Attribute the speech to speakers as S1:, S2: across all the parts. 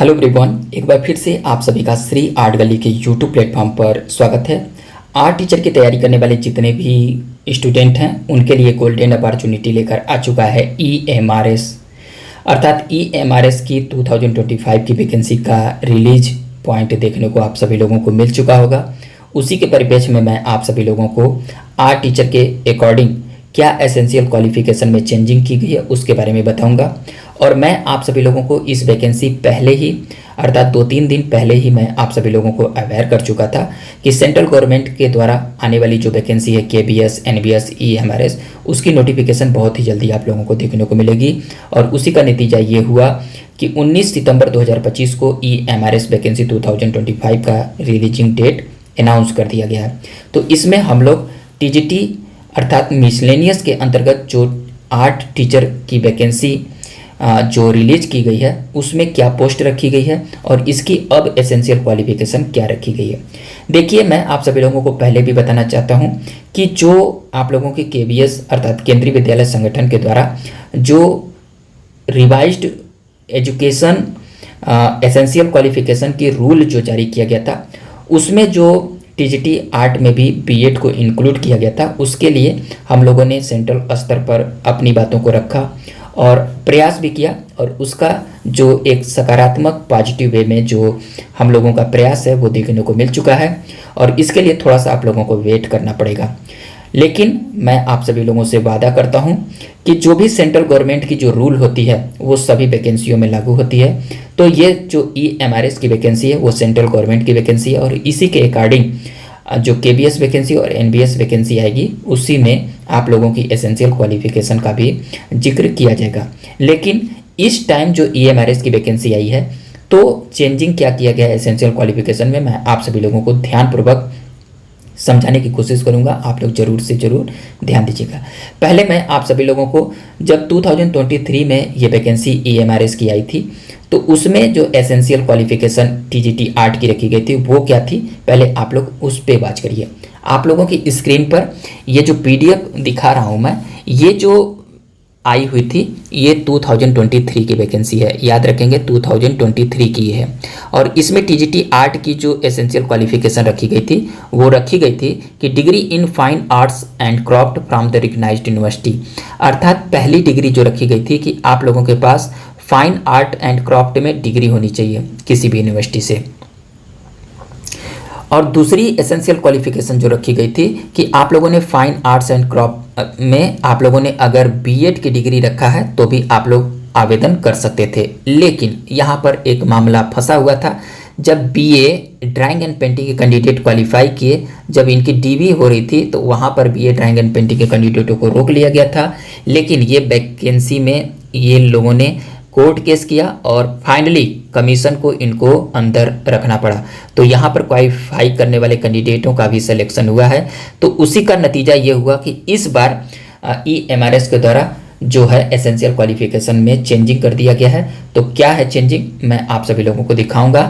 S1: Hello everyone, एक बार फिर से आप सभी का श्री आर्ट गली के यूट्यूब प्लेटफॉर्म पर स्वागत है। आर्ट टीचर की तैयारी करने वाले जितने भी स्टूडेंट हैं उनके लिए गोल्डन अपॉर्चुनिटी लेकर आ चुका है EMRS, अर्थात EMRS की 2025 की वैकेंसी का रिलीज पॉइंट देखने को आप सभी लोगों को मिल चुका होगा। उसी के परिप्रेक्ष्य में मैं आप सभी लोगों को आर्ट टीचर के अकॉर्डिंग क्या एसेंशियल क्वालिफिकेशन में चेंजिंग की गई है उसके बारे में बताऊंगा। और मैं आप सभी लोगों को इस वैकेंसी पहले ही अर्थात 2-3 दिन पहले ही मैं आप सभी लोगों को अवेयर कर चुका था कि सेंट्रल गवर्नमेंट के द्वारा आने वाली जो वैकेंसी है KBS, NBS, EMRS उसकी नोटिफिकेशन बहुत ही जल्दी आप लोगों को देखने को मिलेगी। और उसी का नतीजा ये हुआ कि 19 सितंबर 2025 को EMRS वैकेंसी 2025 का रिलीजिंग डेट अनाउंस कर दिया गया है। तो इसमें हम लोग TGT अर्थात मिसलेनियस के अंतर्गत जो आर्ट टीचर की वैकेंसी जो रिलीज की गई है उसमें क्या पोस्ट रखी गई है और इसकी अब एसेंशियल क्वालिफिकेशन क्या रखी गई है। देखिए, मैं आप सभी लोगों को पहले भी बताना चाहता हूं कि जो आप लोगों के KBS अर्थात केंद्रीय विद्यालय संगठन के द्वारा जो रिवाइज्ड एजुकेशन एसेंशियल क्वालिफिकेशन की रूल जो जारी किया गया था उसमें जो TGT आर्ट में भी BEd को इंक्लूड किया गया था, उसके लिए हम लोगों ने सेंट्रल स्तर पर अपनी बातों को रखा और प्रयास भी किया और उसका जो एक सकारात्मक पॉजिटिव वे में जो हम लोगों का प्रयास है वो देखने को मिल चुका है। और इसके लिए थोड़ा सा आप लोगों को वेट करना पड़ेगा, लेकिन मैं आप सभी लोगों से वादा करता हूं कि जो भी सेंट्रल गवर्नमेंट की जो रूल होती है वो सभी वैकेंसियों में लागू होती है। तो ये जो EMRS की वैकेंसी है वो सेंट्रल गवर्नमेंट की वैकेंसी है और इसी के अकॉर्डिंग जो KBS वैकेंसी और NBS वैकेंसी आएगी उसी में आप लोगों की एसेंशियल क्वालिफिकेशन का भी जिक्र किया जाएगा। लेकिन इस टाइम जो EMRS की वैकेंसी आई है तो चेंजिंग क्या किया गया है एसेंशियल क्वालिफिकेशन में, मैं आप सभी लोगों को ध्यानपूर्वक समझाने की कोशिश करूंगा। आप लोग जरूर से जरूर ध्यान दीजिएगा। पहले मैं आप सभी लोगों को जब 2023 में ये वैकेंसी EMRS की आई थी तो उसमें जो एसेंशियल क्वालिफिकेशन TGT आर्ट की रखी गई थी वो क्या थी, पहले आप लोग उस पे बात करिए। आप लोगों की स्क्रीन पर ये जो PDF दिखा रहा हूँ मैं, ये जो आई हुई थी ये 2023 की वैकेंसी है, याद रखेंगे 2023 की है। और इसमें TGT आर्ट की जो एसेंशियल क्वालिफिकेशन रखी गई थी वो रखी गई थी कि degree in fine arts and craft from the recognised university, अर्थात पहली डिग्री जो रखी गई थी कि आप लोगों के पास फाइन आर्ट एंड क्राफ्ट में डिग्री होनी चाहिए किसी भी यूनिवर्सिटी से। और दूसरी एसेंशियल क्वालिफिकेशन जो रखी गई थी कि आप लोगों ने फाइन आर्ट्स एंड क्राफ्ट में आप लोगों ने अगर BEd की डिग्री रखा है तो भी आप लोग आवेदन कर सकते थे। लेकिन यहाँ पर एक मामला फंसा हुआ था, जब BA ड्राइंग एंड पेंटिंग के कैंडिडेट क्वालिफाई किए, जब इनकी DB हो रही थी तो वहाँ पर BA ड्राइंग एंड पेंटिंग के कैंडिडेटों को रोक लिया गया था। लेकिन ये वैकेंसी में ये लोगों ने कोर्ट केस किया और फाइनली कमीशन को इनको अंदर रखना पड़ा। तो यहाँ पर क्वालिफाई करने वाले कैंडिडेटों का भी सिलेक्शन हुआ है। तो उसी का नतीजा ये हुआ कि इस बार EMRS के द्वारा जो है एसेंशियल क्वालिफिकेशन में चेंजिंग कर दिया गया है। तो क्या है चेंजिंग, मैं आप सभी लोगों को दिखाऊंगा।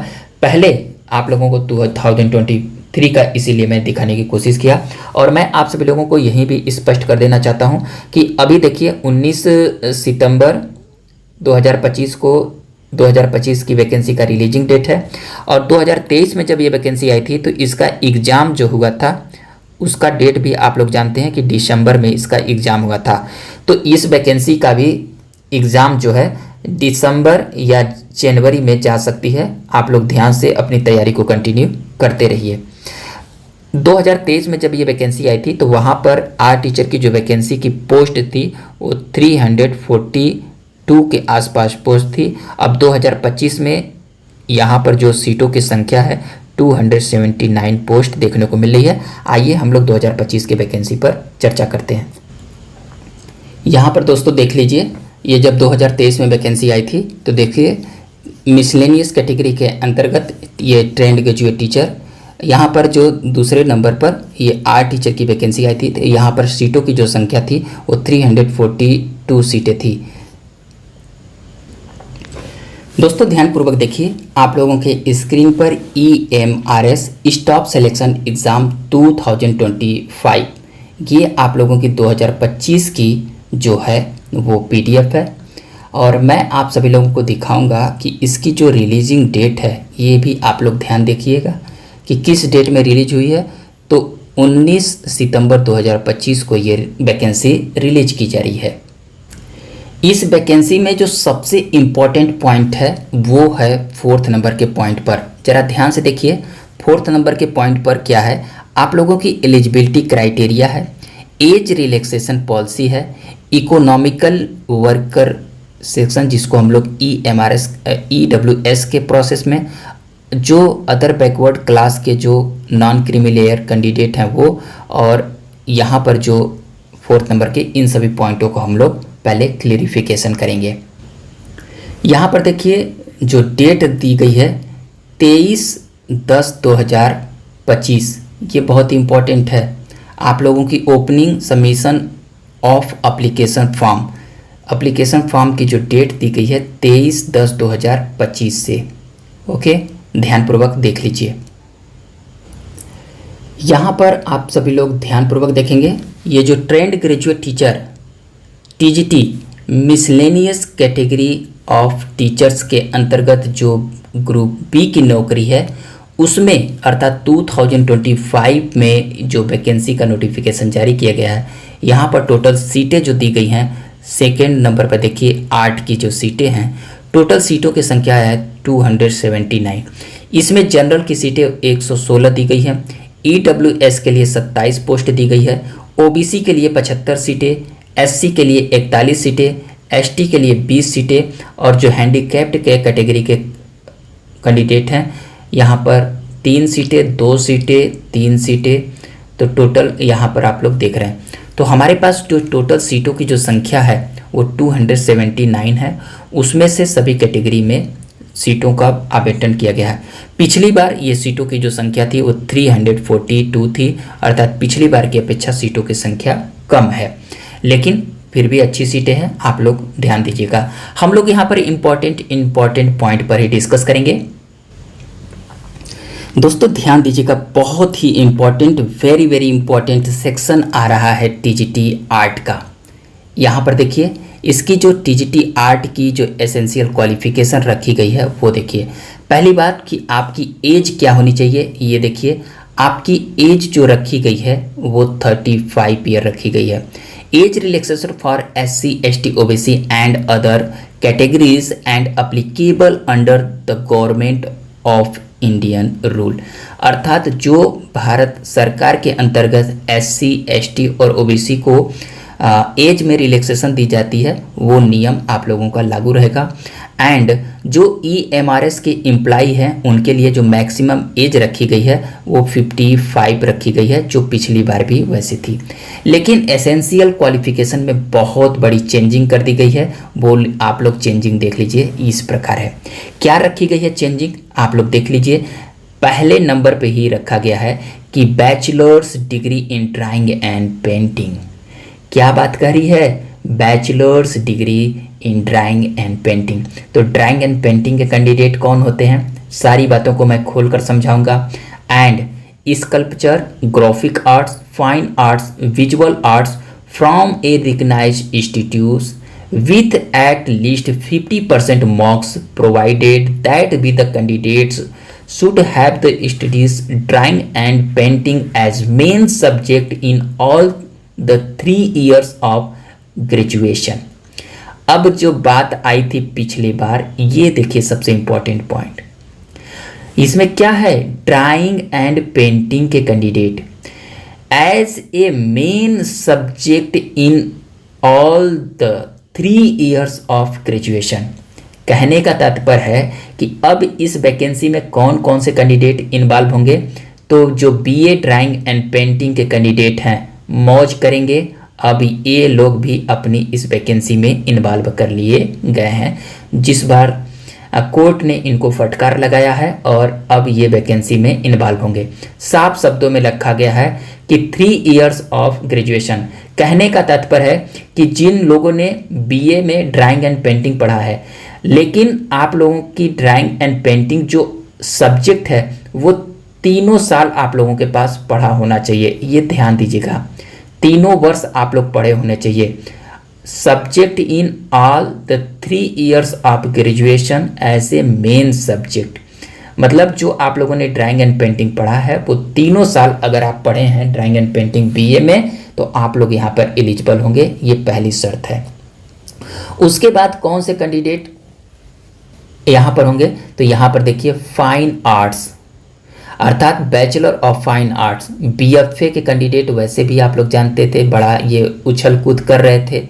S1: पहले आप लोगों को 2023 का इसीलिए मैं दिखाने की कोशिश किया और मैं आप सभी लोगों को यहीं भी स्पष्ट कर देना चाहता हूँ कि अभी देखिए 19 सितंबर 2025 को 2025 की वैकेंसी का रिलीजिंग डेट है। और 2023 में जब ये वैकेंसी आई थी तो इसका एग्ज़ाम जो हुआ था उसका डेट भी आप लोग जानते हैं कि दिसंबर में इसका एग्ज़ाम हुआ था। तो इस वैकेंसी का भी एग्ज़ाम जो है दिसंबर या जनवरी में जा सकती है। आप लोग ध्यान से अपनी तैयारी को कंटिन्यू करते रहिए। 2023 में जब ये वैकेंसी आई थी तो वहाँ पर आर्ट टीचर की जो वैकेंसी की पोस्ट थी वो 342 के आसपास पोस्ट थी। अब 2025 में यहाँ पर जो सीटों की संख्या है 279 पोस्ट देखने को मिल रही है। आइए हम लोग 2025 के वैकेंसी पर चर्चा करते हैं। यहाँ पर दोस्तों देख लीजिए, ये जब 2023 में वैकेंसी आई थी तो देखिए मिसलेनियस कैटेगरी के अंतर्गत ये ट्रेंड ग्रेजुएट टीचर, यहाँ पर जो दूसरे नंबर पर ये आर्ट टीचर की वैकेंसी आई थी तो यहाँ पर सीटों की जो संख्या थी वो 342 सीटें थी। दोस्तों ध्यानपूर्वक देखिए, आप लोगों के स्क्रीन पर EMRS स्टाफ सिलेक्शन एग्ज़ाम 2025 ये आप लोगों की 2025 की जो है वो PDF है। और मैं आप सभी लोगों को दिखाऊंगा कि इसकी जो रिलीजिंग डेट है ये भी आप लोग ध्यान देखिएगा कि किस डेट में रिलीज हुई है। तो 19 सितंबर 2025 को ये वैकेंसी रिलीज की जा रही है। इस वैकेंसी में जो सबसे इम्पॉर्टेंट पॉइंट है वो है 4th नंबर के पॉइंट पर। ज़रा ध्यान से देखिए 4th नंबर के पॉइंट पर क्या है। आप लोगों की एलिजिबिलिटी क्राइटेरिया है, एज रिलैक्सेशन पॉलिसी है, इकोनॉमिकल वर्कर सेक्शन जिसको हम लोग EWS के प्रोसेस में, जो अदर बैकवर्ड क्लास के जो नॉन क्रीमी लेयर कैंडिडेट हैं वो, और यहाँ पर जो 4th नंबर के, इन सभी पॉइंटों को हम लोग पहले क्लियरिफिकेशन करेंगे। यहाँ पर देखिए जो डेट दी गई है 23/10/2025, ये बहुत इम्पोर्टेंट है। आप लोगों की opening submission of application form की जो डेट दी गई है 23/10/2025 से। ओके, ध्यानपूर्वक देख लीजिए। यहाँ पर आप सभी लोग ध्यानपूर्वक देखेंगे, ये जो trained graduate teacher TGT miscellaneous category of teachers के अंतर्गत जो ग्रुप बी की नौकरी है उसमें, अर्थात 2025 में जो वैकेंसी का नोटिफिकेशन जारी किया गया है, यहाँ पर टोटल सीटें जो दी गई हैं 2nd नंबर पर देखिए 8 की जो सीटें हैं, टोटल सीटों की संख्या है 279। इसमें जनरल की सीटें 116 दी गई हैं, EWS के लिए 27 पोस्ट दी गई है, OBC के लिए 75 सीटें, SC के लिए 41 सीटें, ST के लिए 20 सीटें, और जो हैंडीकैप्ड के कैटेगरी के कैंडिडेट हैं यहाँ पर 3 सीटें, 2 सीटें, 3 सीटें, तो टोटल यहाँ पर आप लोग देख रहे हैं। तो हमारे पास जो टोटल सीटों की जो संख्या है वो 279 है। उसमें से सभी कैटेगरी में सीटों का आवंटन किया गया है। पिछली बार ये सीटों की जो संख्या थी वो 342 थी, अर्थात पिछली बार की अपेक्षा सीटों की संख्या कम है, लेकिन फिर भी अच्छी सीटें हैं। आप लोग ध्यान दीजिएगा। हम लोग यहाँ पर इम्पॉर्टेंट पॉइंट पर ही डिस्कस करेंगे। दोस्तों ध्यान दीजिएगा, बहुत ही इम्पॉर्टेंट, वेरी इम्पॉर्टेंट सेक्शन आ रहा है TGT आर्ट का। यहाँ पर देखिए इसकी जो TGT आर्ट की जो एसेंशियल क्वालिफिकेशन रखी गई है वो देखिए। पहली बात कि आपकी एज क्या होनी चाहिए, ये देखिए आपकी एज जो रखी गई है वो 35 ईयर रखी गई है। Age relaxation for SC ST OBC and other categories and applicable under the government of Indian rule, अर्थात जो भारत सरकार के अंतर्गत SC ST और OBC को एज में रिलैक्सेशन दी जाती है वो नियम आप लोगों का लागू रहेगा। एंड जो EMRS के एम्प्लॉई हैं उनके लिए जो मैक्सिमम एज रखी गई है वो 55 रखी गई है, जो पिछली बार भी वैसी थी। लेकिन एसेंशियल क्वालिफिकेशन में बहुत बड़ी चेंजिंग कर दी गई है। वो आप लोग चेंजिंग देख लीजिए, इस प्रकार है। क्या रखी गई है चेंजिंग, आप लोग देख लीजिए। पहले नंबर पे ही रखा गया है कि bachelor's degree in drawing and painting. क्या बात कर रही है, bachelor's degree in drawing and painting. तो ड्राइंग एंड पेंटिंग के कैंडिडेट कौन होते हैं, सारी बातों को मैं खोलकर समझाऊंगा। And sculpture, graphic arts, fine arts, visual arts from a recognised institute with at least 50% marks provided that be the candidates should have the studies drawing and painting as main subject in all the 3 years of graduation। अब जो बात आई थी पिछली बार, ये देखिए सबसे important point इसमें क्या है, ड्राइंग एंड पेंटिंग के candidate as a main subject in all the 3 years of graduation. कहने का तात्पर्य है कि अब इस वैकेंसी में कौन कौन से कैंडिडेट इन्वॉल्व होंगे, तो जो BA ड्राइंग एंड पेंटिंग के कैंडिडेट हैं मौज करेंगे। अब ये लोग भी अपनी इस वैकेंसी में इन्वॉल्व कर लिए गए हैं। जिस बार कोर्ट ने इनको फटकार लगाया है और अब ये वैकेंसी में इन्वॉल्व होंगे। साफ शब्दों में रखा गया है कि 3 years ऑफ ग्रेजुएशन। कहने का तात्पर्य है कि जिन लोगों ने BA में ड्राइंग एंड पेंटिंग पढ़ा है, लेकिन आप लोगों की ड्राइंग एंड पेंटिंग जो सब्जेक्ट है वो 3 साल आप लोगों के पास पढ़ा होना चाहिए। ये ध्यान दीजिएगा, 3 वर्ष आप लोग पढ़े होने चाहिए। Subject in all the 3 years of graduation as a main subject. मतलब जो आप लोगों ने ड्राइंग एंड पेंटिंग पढ़ा है वो तीनों साल अगर आप पढ़े हैं ड्राइंग एंड पेंटिंग बीए में तो आप लोग यहाँ पर एलिजिबल होंगे, ये पहली शर्त है। उसके बाद कौन से कैंडिडेट यहाँ पर होंगे, तो यहाँ पर देखिए फाइन आर्ट्स अर्थात bachelor of fine arts BFA के कैंडिडेट। वैसे भी आप लोग जानते थे, बड़ा ये उछल कूद कर रहे थे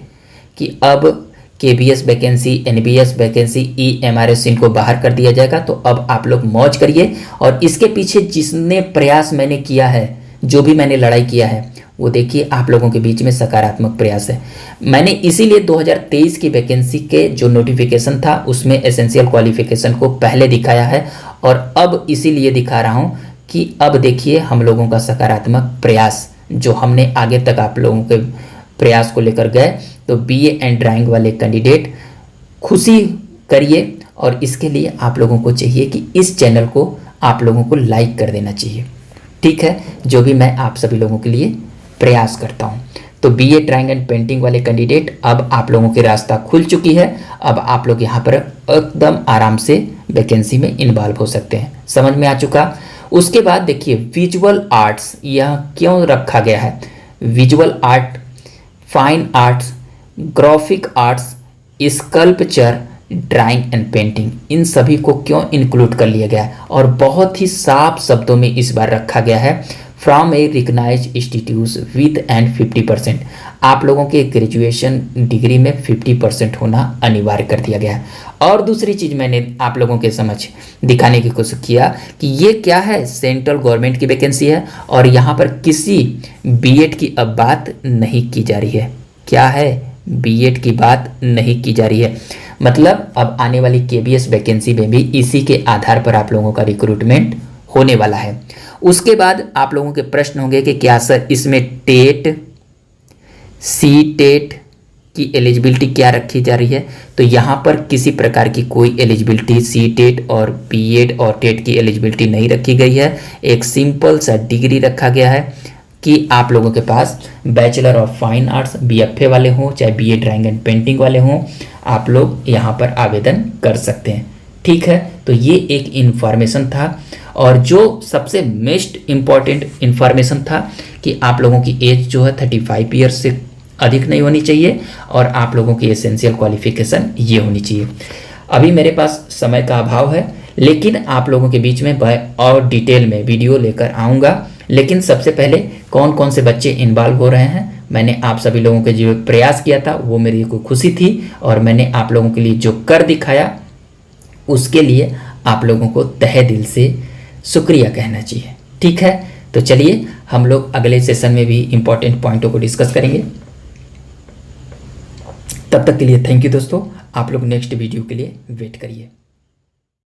S1: कि अब KBS vacancy, NBS vacancy, EMRS इनको बाहर कर दिया जाएगा। तो अब आप लोग मौज करिए। और इसके पीछे जिसने प्रयास मैंने किया है, जो भी मैंने लड़ाई किया है, वो देखिए आप लोगों के बीच में सकारात्मक प्रयास है। मैंने इसीलिए 2023 की वैकेंसी के जो नोटिफिकेशन था उसमें एसेंशियल क्वालिफिकेशन को पहले दिखाया है और अब इसीलिए दिखा रहा हूँ कि अब देखिए हम लोगों का सकारात्मक प्रयास जो हमने आगे तक आप लोगों के प्रयास को लेकर गए। तो बीए एंड ड्राइंग वाले कैंडिडेट खुशी करिए और इसके लिए आप लोगों को चाहिए कि इस चैनल को आप लोगों को लाइक कर देना चाहिए, ठीक है, जो भी मैं आप सभी लोगों के लिए प्रयास करता हूं। तो बीए ड्राइंग एंड पेंटिंग वाले कैंडिडेट अब आप लोगों की रास्ता खुल चुकी है। अब आप लोग यहाँ पर एकदम आराम से वैकेंसी में इन्वॉल्व हो सकते हैं, समझ में आ चुका। उसके बाद देखिए विजुअल आर्ट्स यह क्यों रखा गया है। Visual art, fine arts, graphic arts, sculpture, drawing and painting, इन सभी को क्यों इंक्लूड कर लिया गया है और बहुत ही साफ शब्दों में इस बार रखा गया है। From a recognised institute with and 50%, आप लोगों के ग्रेजुएशन डिग्री में 50% होना अनिवार्य कर दिया गया है। और दूसरी चीज़ मैंने आप लोगों के समझ दिखाने की कोशिश किया कि ये क्या है, सेंट्रल गवर्नमेंट की वैकेंसी है और यहाँ पर किसी बीएड की अब बात नहीं की जा रही है। क्या है, बीएड की बात नहीं की जा रही है। मतलब अब आने वाली केबीएस वैकेंसी में भी इसी के आधार पर आप लोगों का रिक्रूटमेंट होने वाला है। उसके बाद आप लोगों के प्रश्न होंगे कि क्या सर इसमें टेट, सी टेट की एलिजिबिलिटी क्या रखी जा रही है। तो यहाँ पर किसी प्रकार की कोई एलिजिबिलिटी सी टेट और बीएड और टेट की एलिजिबिलिटी नहीं रखी गई है। एक सिंपल सा डिग्री रखा गया है कि आप लोगों के पास bachelor of fine arts BFA वाले हों चाहे बीए ड्राइंग एंड पेंटिंग वाले हों, आप लोग यहाँ पर आवेदन कर सकते हैं, ठीक है। तो ये एक इन्फॉर्मेशन था और जो सबसे मोस्ट इम्पॉर्टेंट इन्फॉर्मेशन था कि आप लोगों की एज जो है 35 ईयर्स से अधिक नहीं होनी चाहिए और आप लोगों की एसेंशियल क्वालिफिकेशन ये होनी चाहिए। अभी मेरे पास समय का अभाव है लेकिन आप लोगों के बीच में और डिटेल में वीडियो लेकर आऊँगा। लेकिन सबसे पहले कौन कौन से बच्चे इन्वॉल्व हो रहे हैं, मैंने आप सभी लोगों के जो प्रयास किया था वो मेरी को खुशी थी और मैंने आप लोगों के लिए जो कर दिखाया उसके लिए आप लोगों को तहे दिल से शुक्रिया कहना चाहिए, ठीक है। तो चलिए हम लोग अगले सेशन में भी इंपॉर्टेंट पॉइंटों को डिस्कस करेंगे। तब तक के लिए थैंक यू दोस्तों, आप लोग नेक्स्ट वीडियो के लिए वेट करिए।